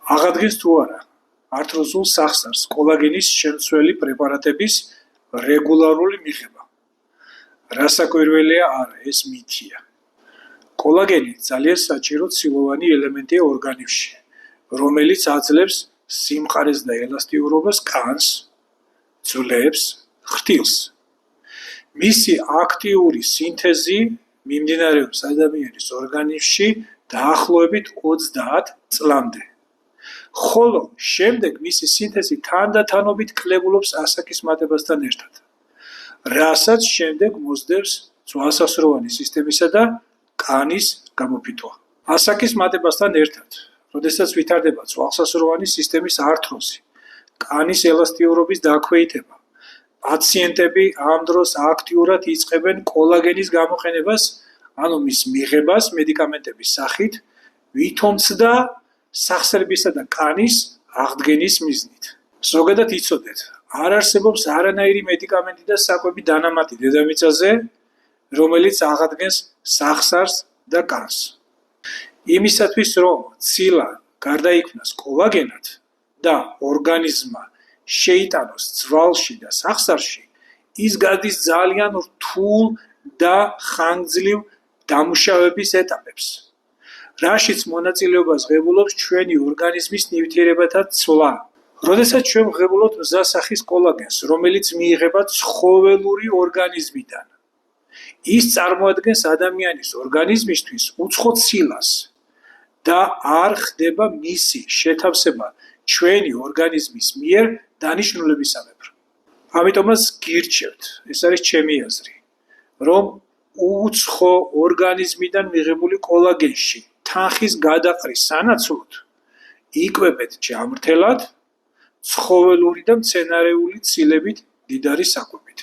აღადგენს თუ არა ართროზულ სახსარს კოლაგენის შემცველი პრეპარატების რეგულარული მიღება. რასაკვირველია არა, ეს მითია. კოლაგენი ძალიან საჭირო ცილოვანი ელემენტია ორგანიზმში, რომელიც აძლევს სიმყარეს და ელასტიურობას კანს, ძვლებს, ხრტილს. მისი აქტიური სინთეზი მიმდინარეობს ადამიანის ორგანიზმში დაახლოებით 30 წლამდე. ხოლო შემდეგ მისი სინთეზი თანდათანობით კლებულობს ასაკის მატებასთან ერთად, რასაც შემდეგ მოსდევს ძვალსასროვანი სისტემისა და კანის გამოფიტვა. ასაკის მატებასთან ერთად, როდესაც ვითარდება ძვალსასროვანი სისტემის ართროზი, კანის ელასტიურობის დაქვეითება, პაციენტები ამ დროს აქტიურად იწყებენ კოლაგენის გამოყენებას, ანუ მის მიღებას მედიკამენტების სახით, ვითომცდა სახსრებისა და კანის აღდგენის მიზნით. ზოგადად იცოდეთ, არ არსებობს არანაირი მედიკამენტი და საკვები დანამატი დედამიწაზე, რომელიც აღადგენს სახსარს და კანს. იმისათვის, რომ ცილა გარდაიქმნას კოლაგენად და ორგანიზმმა შეიტანოს ძვალში და სახსარში, ის გადის ძალიან რთულ და ხანგრძლივ დამუშავების ეტაპებს, რაშიც მონაწილეობას ღებულობს ჩვენი ორგანიზმის ნივთიერებათა ცვლა. როდესაც ჩვენ ვღებულობთ მზა-სახის კოლაგენს, რომელიც მიიღება ცხოველური ორგანიზმიდან, ის წარმოადგენს ადამიანის ორგანიზმისთვის უცხო ცილას და არ ხდება მისი შეთავსება ჩვენი ორგანიზმის მიერ დანიშნულებისამებრ. ამიტომაც გირჩევთ, ეს არის ჩემი აზრი, რომ უცხო ორგანიზმიდან მიღებული კოლაგენში თანხის გადაყრის სანაცვლოდ იკვებეთ ჯამრთელად, ცხოველური და მცენარეული ცილებით მდიდარი საკვებით.